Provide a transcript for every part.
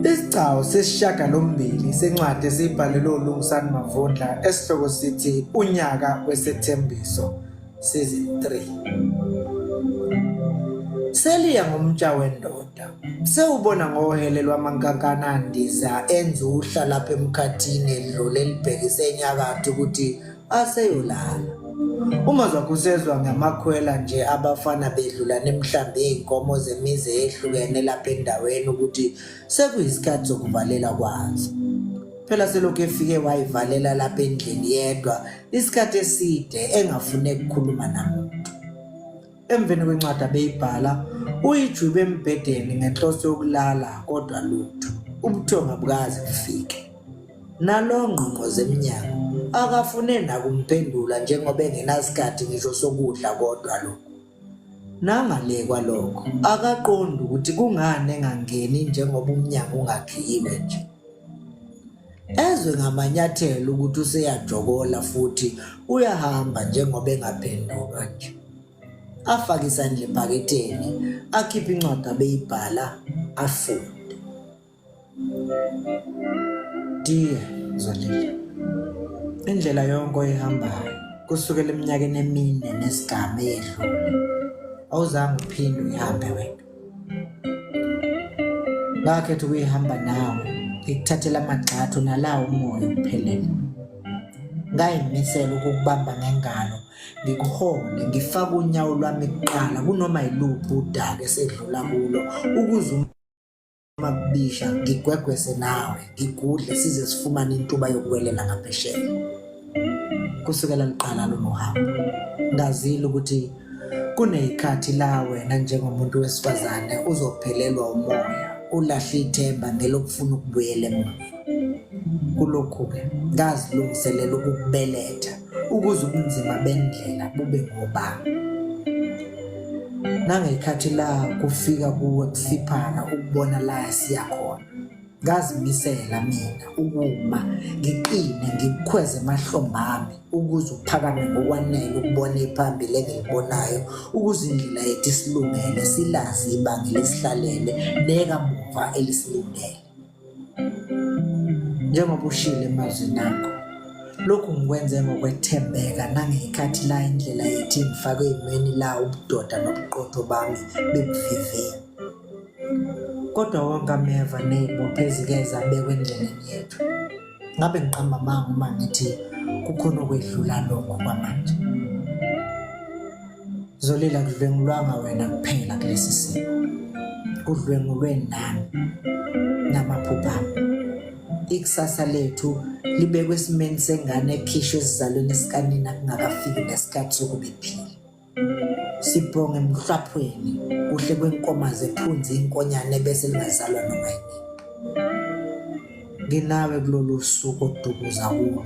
Isigcawu sesishiyagalombili sencwadi esiyibhalelwe uLungisani Mavundla esihloko sithi Unyaka Wesethembiso Season 3. Seliya ngomtsha wendoda. Sewubona ngohele lwamankankana andiza enza uhla lapha emkhathini edlule libhekise enyakatho ukuthi aseyolala. Uma zakusezwa ngamakhwela nje abafana bedlula nemhlambi einkomo zemizi ehlukene lapha endaweni ukuthi sekuyisikhathi sokuvalela kwazo. Phela selokhu efike wayivalela lapha endlini yedwa isikhathi eside engafune ukukhuluma namuntu. Emveni kwencwadi abeyibhala uyijube embhedeni ngenhloso yokulala kodwa lutho ubuthonga bukaze bufike. Nalo ngqongqoze eminyango akafune nakumphendula njengoba engenasikhathi ngisho sokudla kodwa lokho. Nangale kwalokho akaqonda ukuthi kungani engangeni njengoba umnyango ungakhiwe nje. Ezwe ngamanyathelo ukuthi useyajokola futhi uyahamba njengoba engaphenduka nje. Afaka isandla ephaketheni akhipha incwadi abeyibhala afunde. Dear Zolile, indlela yonke oyihambayo kusukela eminyakeni emine nesigaba edlule awuzange uphinde uyihambe wena. Ngakhetha ukuyihamba nawe ngikuthathela amagxathu nalawo umoya uphelele. Ngayimisela ukukubamba ngengalo ngikuhole ngifaka unyawo lwami kuqala kunoma yiluphi udaka esedlula kulo ukuze uma kubisha ngigwegwese nawe ngigudle size sifumane intuba yokwelela ngaphesheya. Kusukela liqala lo hambo ngazile ukuthi kuneyikhathi la wena njengomuntu wesifazane uzophelelwa umoya ulahle ithemba ngelokufuna ukubuyela emuva. Kulokhu-ke ngazilungiselela ukukubeletha ukuze ubunzima bendlela bube ngobani. Nangeyikhathi la kufika kuwe kusiphana ukubona la siyakhona ngazimisela mina ukuma ngiqine ngikukhweze emahlombe ami ukuze uphakame ngokwanele ukubona iphambili engilibonayo ukuze indlela yethu isilungele silazi ibanga lesihlalele nekamuva elisilungele. Njengoba ushilo emazwini akho lokhu ngikwenze ngokwethembeka nangeyikhathi la indlela yethu ingifake ezimeni la ubudoda nobuqotho bami bebuvivile. Kodwa wonke ameva nezibopho ezikeza bekwe endleleni yethu ngabe ngiqamba amanga uma ngithi kukhona okwedlula lokho kwamanje. Zolile, akudlwengulwanga wena kuphela kulesi simo, kudlwengulwe nami namaphupha ami. Ikusasa lethu libekwe esimeni sengane ekhishwe esizalweni esikanina kungakafiki nesikhathi sokuba iphile. Sibhonge emhlwaphweni kuhle kwenkomazi ephunzi inkonyane bese lingazalwa noma yini. Nginawe kulolu suku odukuza kulo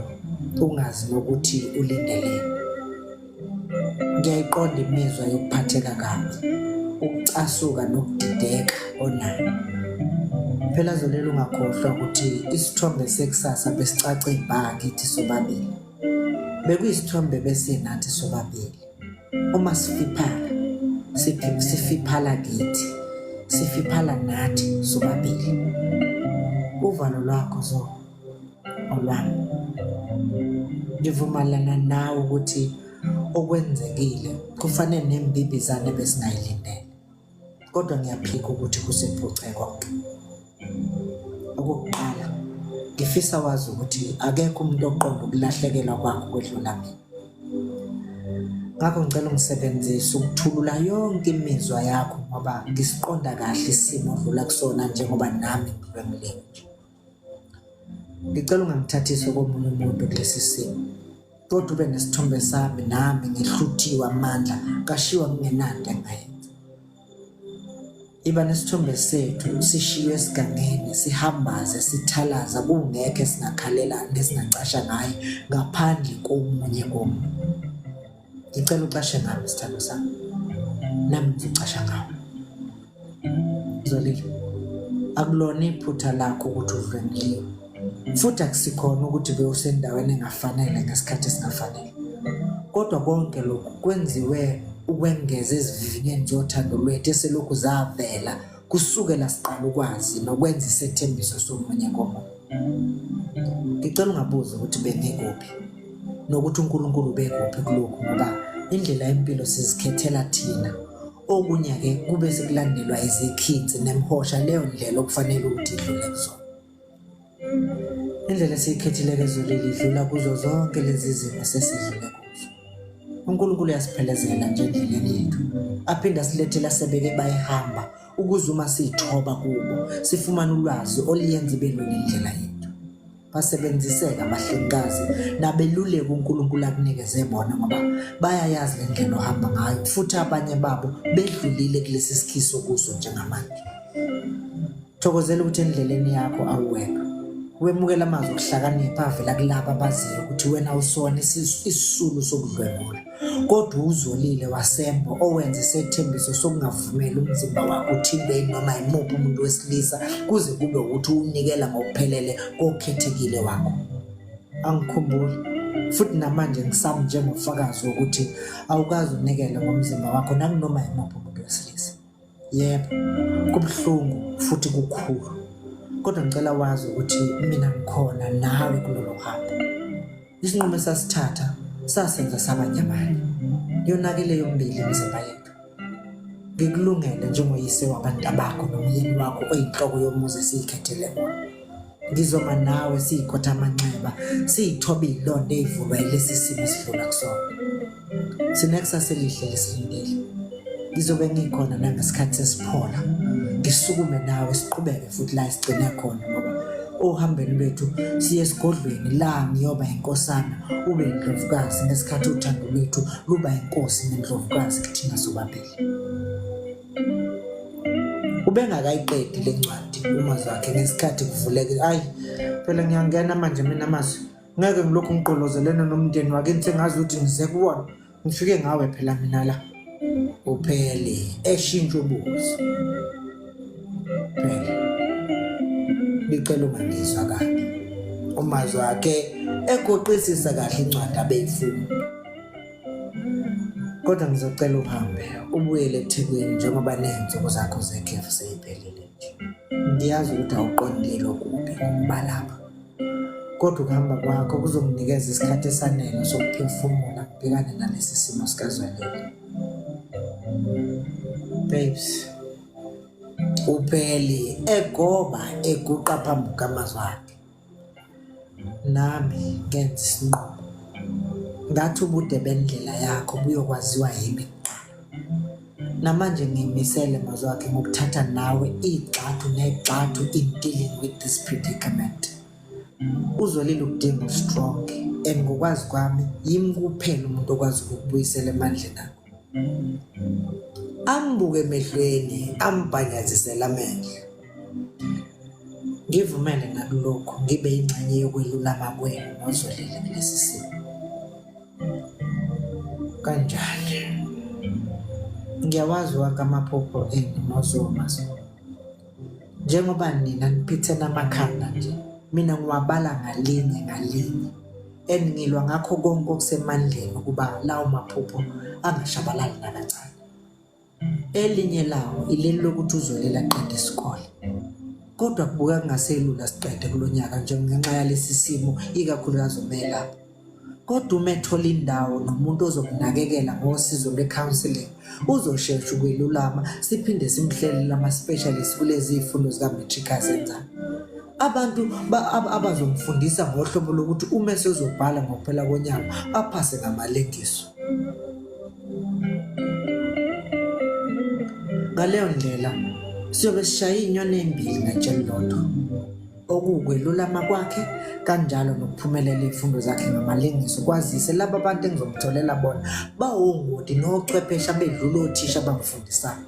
ungazi nokuthi ulindeleni. Ngiyayiqonda imizwa yokuphatheka kabi, ukucasuka nokudideka onayo. Phela Zolile, ungakhohlwa ukuthi isithombe sekusasa besicace ibha kithi sobabili. Bekuyisithombe besinathi sobabili. Uma sifiphala sifiphala kithi, sifiphala nathi sobabili. Uvalo lwakho zo olwami. Ngivumelana nawe ukuthi okwenzekile kufanele nembibizane besingayilindele. Kodwa ngiyaphika ukuthi kusephuce konke. Okokuqala ngifisa wazi ukuthi akekho umuntu oqonda ukulahlekelwa kwakho kwedlula mina. Ngakho ngicela ungisebenzise ukuthulula yonke imizwa yakho ngoba ngisiqonda kahle isimo odlula kusona njengoba nami ngidlwengule nje. Ngicela ungangithathisi komunye umuntu kulesi simo, kodwa ube nesithombe sami nami ngihluthiwe amandla kashiwa kungenanto engayenza. Iba nesithombe sethu sishiywe esigangeni sihambaze sithalaza kungekho singakhalela nesingacasha ngaye ngaphandle komunye komuntu. Ngicela ucashe ngami sithando sami, nami ngicasha ngawe. Zolile, akulona iphutha lakho ukuthi udlwengile, futhi akusikhona ukuthi bewusendaweni engafanele ngesikhathi esingafanele. Kodwa konke lokhu kwenziwe ukwengeza ezivivinyeni zothando lwethu eselokhu zavela kusukela siqala ukwazi nokwenza isethembiso somunye komunye. Ngicela ungabuza ukuthi bengekuphi nokuthi uNkulunkulu ubekuphi kulokhu, ngoba indlela yempilo sizikhethela thina. Okunye ke kube sekulandelwa izikhithi nemhosha, leyo ndlela okufanele ukuthi idlule kuzona. Indlela esiyikhethile kezolile idlula kuzo zonke lezi zimo sesidlule kuzo. uNkulunkulu uyasiphelezela nje endleleni yethu, aphinde asilethele asebeke bayihamba ukuze uma siyithoba kubo sifumane ulwazi oliyenza ibe lula indlela yethu. Basebenziseke abahlengikazi nabeluleke uNkulunkulu akunikeze bona, ngoba bayayazi le ndlela ohamba ngayo, futhi abanye babo bedlulile kulesi sikhiso kuso njengamanje. Thokozela ukuthi endleleni yakho awuwedwa. Wemukela amazwi okuhlakanipha avela kulabo abaziyo ukuthi wena usona isisulu sokudlwengula, kodwa uzolile wasembo owenza isethembiso sokungavumeli umzimba wakho uthintwe noma yimuphi umuntu wesilisa kuze kube ukuthi uwunikela ngokuphelele kokhethekile wakho. Angikhumbuli futhi namanje ngisami njengofakazi wokuthi awukazi unikele ngomzimba wakho nakunoma yimuphi umuntu wesilisa. Yebo, kubuhlungu futhi kukhulu, kodwa ngicela wazi ukuthi mina ngikhona nawe kulolu hambo. Isinqumo sasithatha sasenza sabanye abanye. Yonakele yombili imizimba yethu. Ngikulungele njengoyise wabantu bakho nomyeni wakho oyinhloko yomuzi esiyikhethele wona. Ngizoma nawe siyikhotha amanxeba, siyithobe izilonda ezivulwa yilesi simo esidlula kusona. Sinekusasa elihle lesilindele. Ngizobe ngikhona nangesikhathi sesiphola, ngisukume nawe siqhubeke futhi la sigcine khona, ngoba ohambeni bethu siye esigodlweni la ngiyoba inkosana ube indlovukazi ngesikhathi uthando lwethu luba inkosi nendlovukazi kuthina sobabili. Ubengakayiqedi le ncwadi umazwi wakhe ngesikhathi kuvuleke. Hayi phela ngiyangena manje mina amazwi, ngeke ngilokhu ngiqolozelene nomndeni wake sengazi ukuthi ngize kuwona, ngifike ngawe phela mina la. Uphele eshintsha ubuso phela, ngicela ungangizwa kabi. Umazwi wakhe egoqisisa kahle incwadi abeyifunda, kodwa ngizocela uhambe ubuyele eThekwini njengoba nenzuko zakho zekhefu seyiphelile nje. Ngiyazi ukuthi awuqondile lokuphi ukuba lapha, kodwa ukuhamba kwakho kuzonginikeza isikhathi esanele sokuphefumula kubhekane nalesi simo sikazwelele. Babes, upheli egoba eguqa phambi kwamazwi akhe. Nami ngenza isinqumo ngathi ubude bendlela yakho buyokwaziwa yimi kuqala. Namanje ngiyimisele amazwi akhe ngokuthatha nawe igxathu negxathu in dealing with this predicament. Uzolile ukudinga strong, and ngokwazi kwami yimi kuphela umuntu okwazi ukubuyisela emandleni akho. Ambuke emehlweni, ambhanyazisela amehlo. Ngivumele nakulokho ngibe ingxenye yokwelulama kwenu nozolile kulesi simo. Kanjani? Ngiyawazi wonke amaphupho enu nozomazo. Njengoba nina niphithena amakhanda nje, mina ngiwabala ngalinye ngalinye. Ngilwa ngakho konke okusemandleni ukuba lawo maphupho angashabalali nakancane. Elinye lawo ileli lokuthi uzolela qede isikole, kodwa kubuka kungaselula siqede kulonyaka nje ngenxa yalesi simo, ikakhulukazi umela. Kodwa uma ethola indawo nomuntu ozokunakekela ngosizo lwe-counseling, uzoshesha ukwelulama, siphinde simhlelele ama-specialist kulezi izifundo zika-matric azenzayo. Abantu abazomfundisa ngohlobo lokuthi uma esezobhala ngokuphela konyaka aphase ngamalengiso. Ngaleyo ndlela siyobe sishaya inyoni ezimbili ngetsheli lodwa, okuwukwelulama kwakhe kanjalo nokuphumelela izifundo zakhe ngamalengiso, kwazise laba abantu engizomtholela bona bawongoti nochwepheshe abedlula othisha abamfundisayo.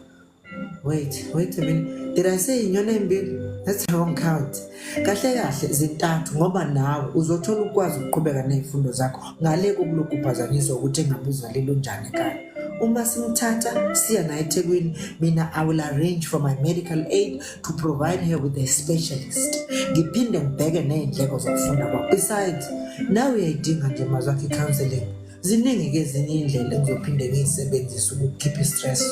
Wait a minute, did I say inyoni ezimbili? That's the wrong count. Kahle kahle zintathu, ngoba nawe uzothola ukwazi ukuqhubeka nezifundo zakho ngale kokulokhu uphazanyiswa ukuthi engabuzwa lelo njani ekhaya. Uma simthatha siya naye eThekwini, mina I will arrange for my medical aid to provide her with a specialist. Ngiphinde ngibheke nezindleko zokufunda kwakho. Besides, nawe uyayidinga nje amazwi akhe counseling. Ziningi ke ezinye indlela engizophinde ngiyisebenzise ukukhipha stress.